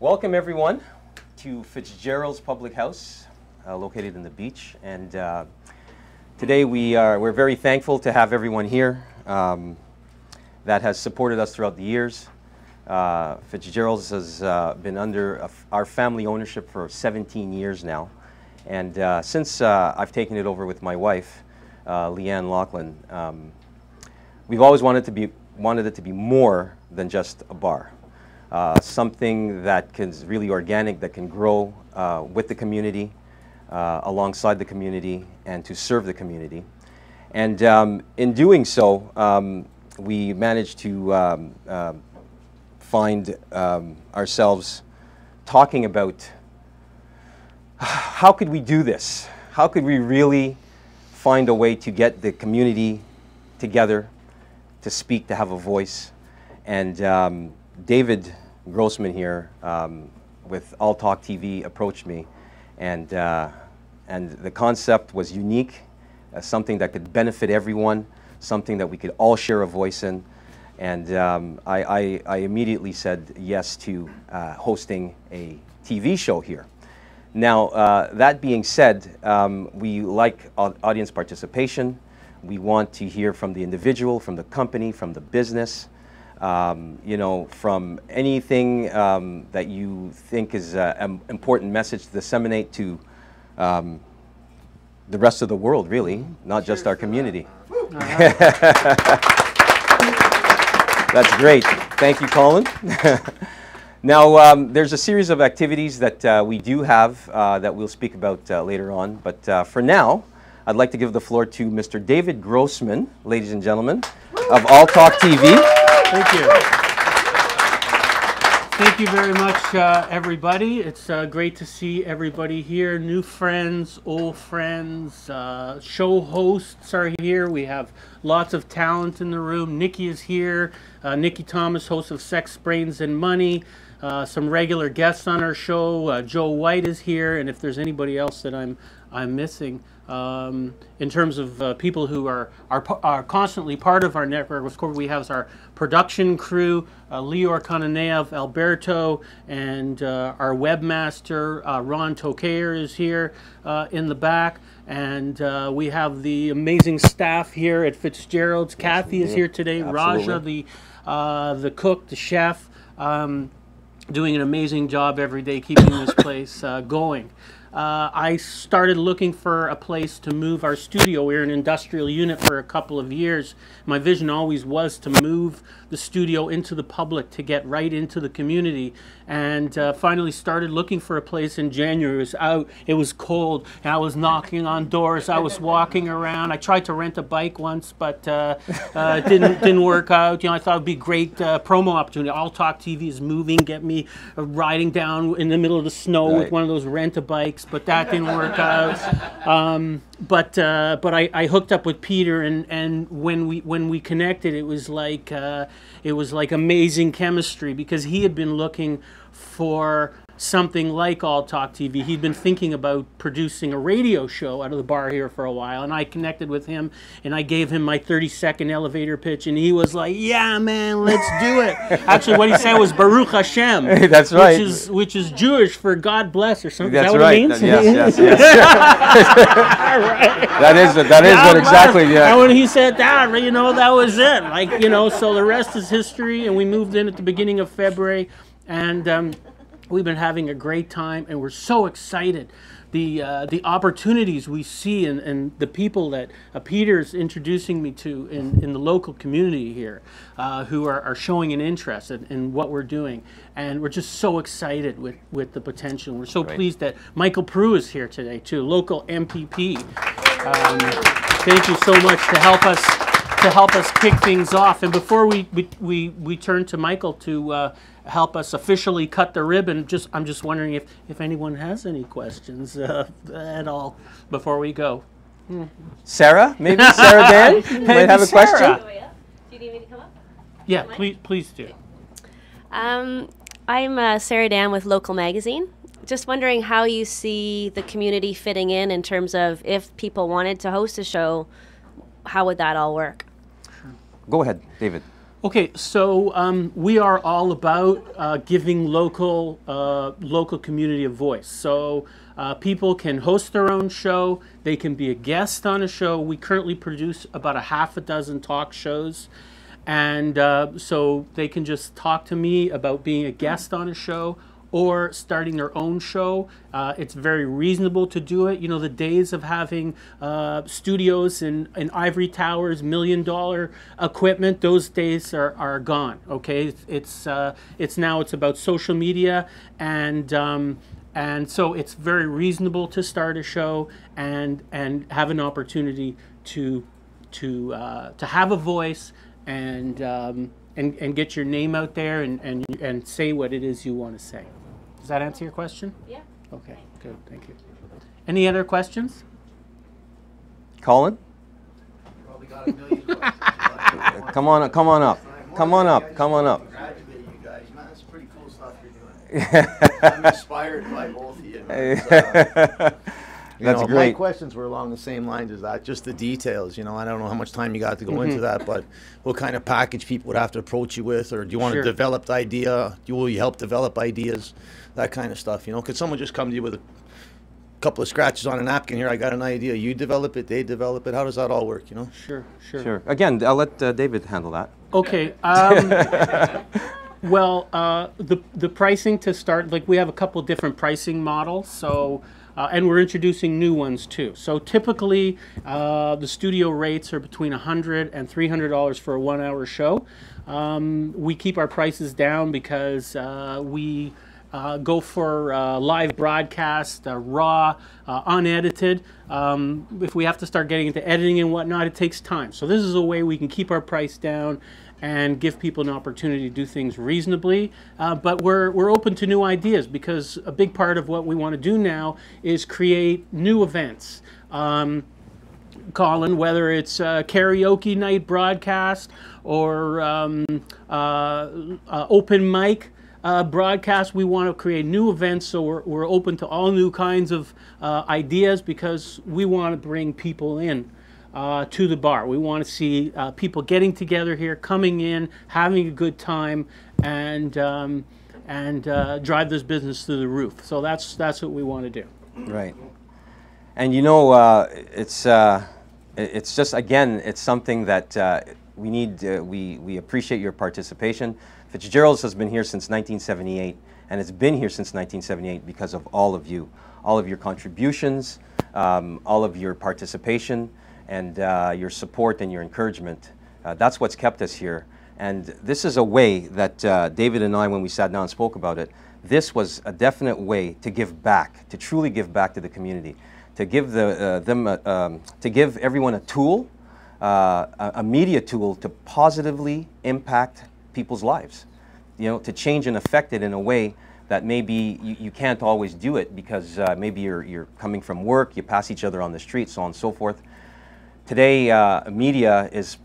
Welcome everyone to Fitzgerald's Public House, located in the beach. And today we're very thankful to have everyone here that has supported us throughout the years. Fitzgerald's has been under our family ownership for 17 years now. And since I've taken it over with my wife, Leanne Laughlin, we've always wanted it to be more than just a bar. Something that is really organic, that can grow with the community, alongside the community, and to serve the community. And in doing so, we managed to find ourselves talking about how could we do this? How could we really find a way to get the community together, to speak, to have a voice? And David Grossman here with All Talk TV approached me, and the concept was unique, something that could benefit everyone, something that we could all share a voice in, and I immediately said yes to hosting a TV show here. Now, that being said, we like audience participation. We want to hear from the individual, from the company, from the business. You know, from anything that you think is an important message to disseminate to the rest of the world, really, not just our community. That's great. Thank you, Colin. Now, there's a series of activities that we do have that we'll speak about later on, but for now, I'd like to give the floor to Mr. David Grossman, ladies and gentlemen, of All Talk TV. Thank you. Thank you very much, everybody. It's great to see everybody here. New friends, old friends, show hosts are here. We have lots of talent in the room. Nikki is here. Nikki Thomas, host of Sex, Brains, and Money. Some regular guests on our show. Joe White is here. And if there's anybody else that I'm missing, in terms of people who are constantly part of our network, of course, we have our production crew, Lior Kananev, Alberto, and our webmaster, Ron Tokayer, is here in the back. And we have the amazing staff here at Fitzgerald's. Kathy is here today. Absolutely. Raja, the cook, the chef, doing an amazing job every day keeping this place going. I started looking for a place to move our studio. We were an industrial unit for a couple of years. My vision always was to move the studio into the public, to get right into the community, and finally started looking for a place in January. It was out, it was cold, and I was knocking on doors, I was walking around. I tried to rent a bike once, but it didn't work out. You know, I thought it'd be a great promo opportunity. All Talk TV is moving, get me riding down in the middle of the snow with one of those rent-a-bikes, but that didn't work out. But I hooked up with Peter, and when we connected, it was like amazing chemistry, because he had been looking for something like All Talk TV. He'd been thinking about producing a radio show out of the bar here for a while, and I connected with him, and I gave him my 30-second elevator pitch, and he was like, "Yeah, man, let's do it." Actually, what he said was Baruch Hashem. That's right. Which is Jewish for God bless or something. That's is that right. What it means? Yes. That is what exactly. Yeah. And when he said that, you know, that was it. Like, you know, so the rest is history, and we moved in at the beginning of February, and we've been having a great time, and we're so excited. The opportunities we see and the people that Peter's introducing me to in the local community here, who are showing an interest in what we're doing. And we're just so excited with the potential. We're so pleased that Michael Prue is here today too, local MPP. Thank you so much to help us kick things off. And before we turn to Michael to help us officially cut the ribbon, I'm just wondering if anyone has any questions at all before we go. Sarah, maybe Sarah Dan might have a question. Do you need me to come up? Yeah, please do. I'm Sarah Dan with Local Magazine. Just wondering how you see the community fitting in terms of if people wanted to host a show, how would that all work? Go ahead, David. Okay, so we are all about giving local community a voice. So people can host their own show. They can be a guest on a show. We currently produce about a half a dozen talk shows, and so they can just talk to me about being a guest on a show or starting their own show. It's very reasonable to do it. You know, the days of having studios in ivory towers, $1 million equipment, those days are gone. Okay, it's about social media, and so it's very reasonable to start a show and have an opportunity to have a voice and get your name out there and say what it is you want to say. Does that answer your question? Yeah. Okay, good, thank you. Any other questions? Colin? Probably got a million questions. Come on up. Come on up. Come on up. Congratulate you guys, man. That's pretty cool stuff you're doing. I'm inspired by both of you. That's My great. questions were along the same lines as that, just the details. I don't know how much time you got to go into that, but what kind of package people would have to approach you with, or do you want Sure. a developed idea? Will you help develop ideas? That kind of stuff. Could someone just come to you with a couple of scratches on a napkin here? I got an idea. You develop it, they develop it. How does that all work? Sure. Sure. Again, I'll let David handle that. Okay. Well, the pricing to start, like we have a couple different pricing models, so and we're introducing new ones too. So typically, the studio rates are between $100 and $300 for a 1-hour show. We keep our prices down because we go for live broadcast, raw, unedited. If we have to start getting into editing and whatnot, it takes time. So this is a way we can keep our price down and give people an opportunity to do things reasonably. But we're open to new ideas, because a big part of what we want to do now is create new events. Colin, whether it's karaoke night broadcast or open mic broadcast, we want to create new events, so we're open to all new kinds of ideas, because we want to bring people in to the bar. We want to see people getting together here, coming in, having a good time, and drive this business through the roof. So that's what we want to do. Right. And it's just, again, it's something that we need. We appreciate your participation. Fitzgerald's has been here since 1978, and it's been here since 1978 because of all of you, all of your contributions, all of your participation, and your support and your encouragement. That's what's kept us here. And this is a way that David and I, when we sat down and spoke about it, this was a definite way to give back, to truly give back to the community, to give to give everyone a tool, a media tool to positively impact people's lives, to change and affect it in a way that maybe you can't always do it, because maybe you're coming from work, you pass each other on the street, so on and so forth. Today, media is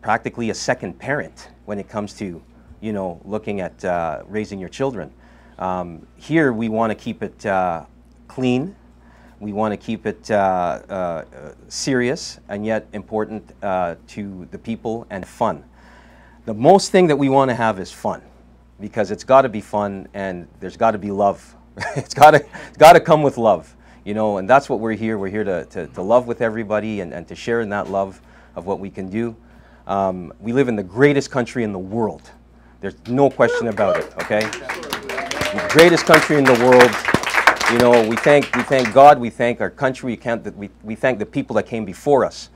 practically a second parent when it comes to, looking at raising your children. Here, we want to keep it clean. We want to keep it serious and yet important to the people, and fun. The most thing that we want to have is fun, because it's got to be fun, and there's got to be love. it's got to come with love, and that's what we're here. We're here to love with everybody and to share in that love of what we can do. We live in the greatest country in the world. There's no question about it, okay? The greatest country in the world. We thank God, we thank our country, we thank the people that came before us.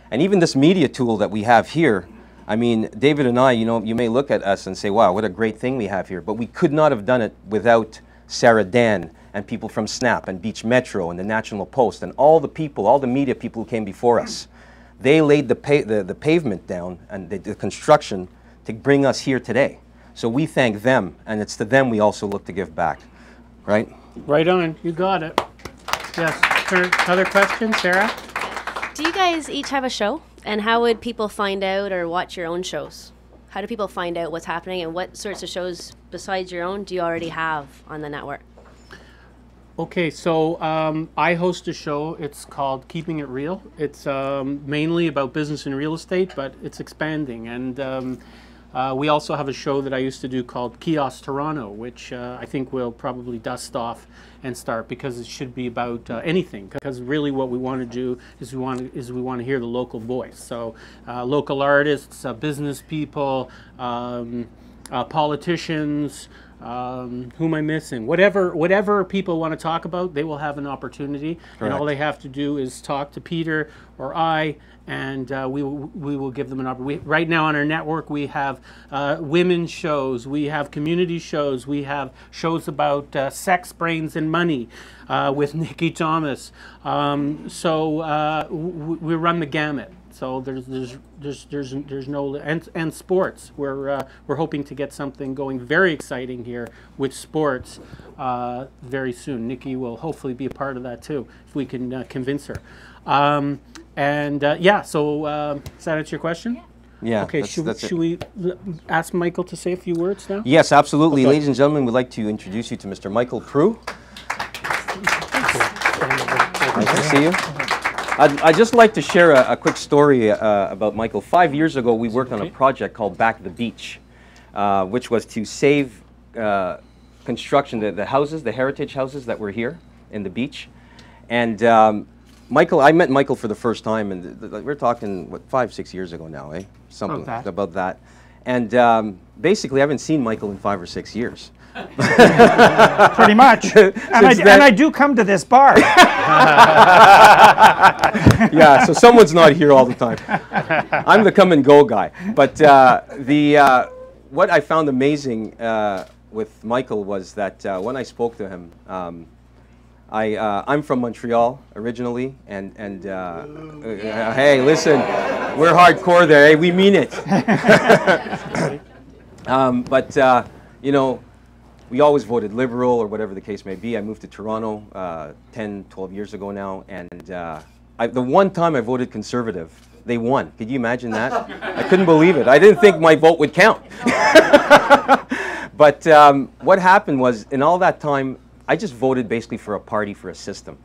And even this media tool that we have here, I mean, David and I, you may look at us and say, wow, what a great thing we have here, but we could not have done it without Sarah Dan and people from Snap and Beach Metro and the National Post and all the people, all the media people who came before us. They laid the pavement down and the construction to bring us here today. So we thank them, and it's to them we also look to give back, right? Right on, you got it. Yes, other questions, Sarah? Do you guys each have a show? And how would people find out or watch your own shows? How do people find out what's happening, and what sorts of shows besides your own do you already have on the network? Okay, so I host a show. It's called Keeping It Real. It's mainly about business and real estate, but it's expanding. And We also have a show that I used to do called Kiosk Toronto, which I think we'll probably dust off and start, because it should be about anything. Because really, what we want to do is we want to hear the local voice. So local artists, business people, politicians. Who am I missing? Whatever people want to talk about, they will have an opportunity. Correct. And all they have to do is talk to Peter or I, and we will give them an opportunity. Right now on our network, we have women's shows, we have community shows, we have shows about sex, brains, and money with Nikki Thomas. So we run the gamut. So there's no, and sports. We're hoping to get something going very exciting here with sports very soon. Nikki will hopefully be a part of that too, if we can convince her. Yeah, so does that answer your question? Yeah. Okay, should we ask Michael to say a few words now? Yes, absolutely. Okay. Ladies and gentlemen, we'd like to introduce you to Mr. Michael Prue. Nice to see you. I'd just like to share a quick story about Michael. 5 years ago, we worked on a project called Back the Beach, which was to save construction, the houses, the heritage houses that were here in the beach. And I met Michael for the first time, and we're talking, what, 5, 6 years ago now, eh? Something about that. And basically, I haven't seen Michael in 5 or 6 years. Pretty much. And I do come to this bar. Yeah, so someone's not here all the time. I'm the come and go guy. But what I found amazing with Michael was that when I spoke to him, I'm from Montreal originally, and hey, listen, we're hardcore there. Hey, we mean it. You know, we always voted Liberal or whatever the case may be. I moved to Toronto 10, 12 years ago now, and the one time I voted Conservative, they won. Could you imagine that? I couldn't believe it. I didn't think my vote would count. But what happened was, in all that time, I just voted basically for a party, for a system.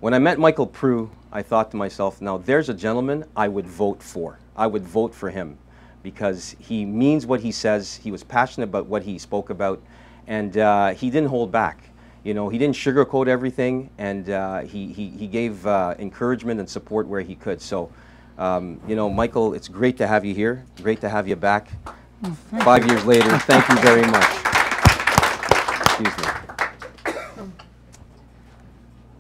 When I met Michael Prue, I thought to myself, now there's a gentleman I would vote for. I would vote for him because he means what he says. He was passionate about what he spoke about, and he didn't hold back. You know, he didn't sugarcoat everything, and he gave encouragement and support where he could. So, you know, Michael, it's great to have you here. Great to have you back 5 years later. Thank you very much. Excuse me.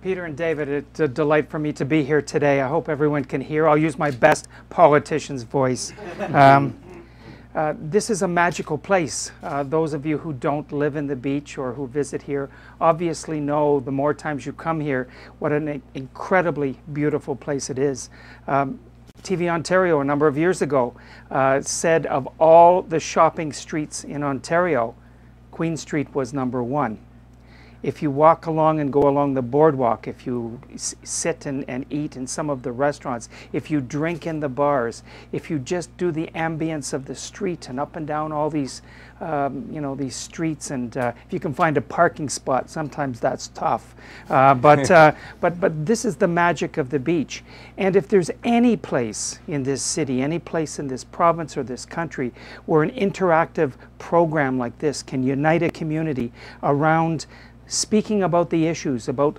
Peter and David, it's a delight for me to be here today. I hope everyone can hear. I'll use my best politician's voice. This is a magical place. Those of you who don't live in the beach or who visit here obviously know, the more times you come here, what an incredibly beautiful place it is. TV Ontario a number of years ago said of all the shopping streets in Ontario, Queen Street was #1. If you walk along and go along the boardwalk, if you sit and eat in some of the restaurants, if you drink in the bars, if you just do the ambience of the street and up and down all these, you know, these streets, and if you can find a parking spot, sometimes that's tough. But this is the magic of the beach. And if there's any place in this city, any place in this province or this country where an interactive program like this can unite a community around speaking about the issues, about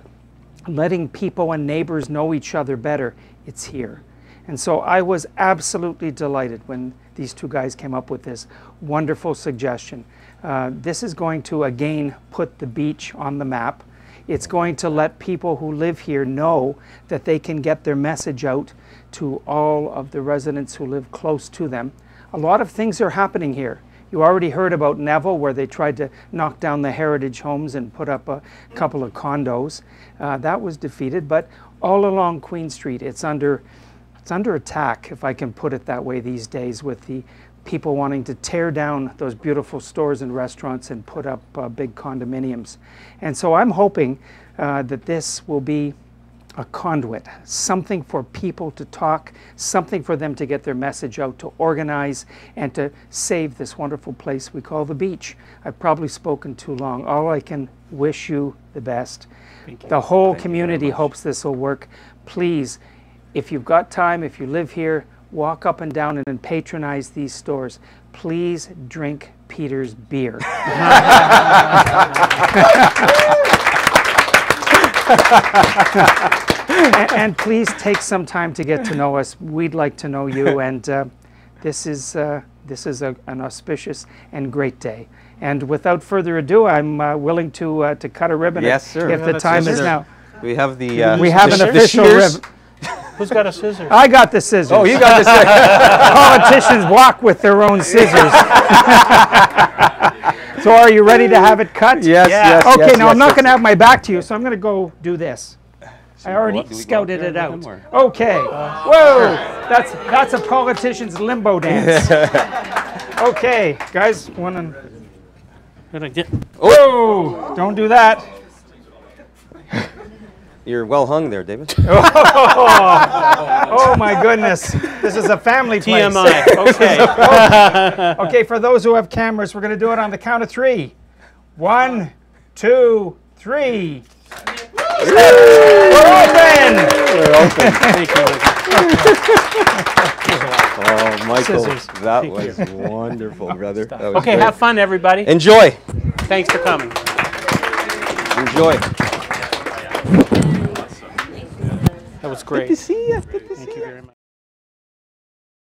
letting people and neighbors know each other better, it's here. And so I was absolutely delighted when these two guys came up with this wonderful suggestion. This is going to again put the beach on the map. It's going to let people who live here know that they can get their message out to all of the residents who live close to them. A lot of things are happening here. You already heard about Neville, where they tried to knock down the heritage homes and put up a couple of condos. That was defeated, but all along Queen Street, it's under attack, if I can put it that way these days, with the people wanting to tear down those beautiful stores and restaurants and put up big condominiums. And so I'm hoping that this will be a conduit, something for people to talk, something for them to get their message out, to organize, and to save this wonderful place we call the beach. I've probably spoken too long. All I can wish you the best. The whole community hopes this will work. Please, if you've got time, if you live here, walk up and down and patronize these stores. Please drink Peter's beer. and please take some time to get to know us. We'd like to know you, and this is an auspicious and great day. And without further ado, I'm willing to cut a ribbon. Yes, sir. If the time is now. We have the We have an official ribbon. Who's got a scissors? I got the scissors. Oh, you got the scissors. Politicians walk with their own scissors. So are you ready to have it cut? Yes, yes. Okay, yes, now I'm yes, not going to have my back to you, so I'm going to go do this. I already Do we go scouted up it there out. with him, Okay. Whoa, that's a politician's limbo dance. Okay, guys, one. Whoa! Don't do that. You're well hung there, David. Oh my goodness! This is a family place. TMI. Okay. Okay, for those who have cameras, we're going to do it on the count of 3. 1, 2, 3. We're open! Thank you. Oh, Michael, Scissors. that was wonderful, brother. That was Okay, great. have fun, everybody. Enjoy. Thanks for coming. Enjoy. That was great. Good to see you. Thank you very much.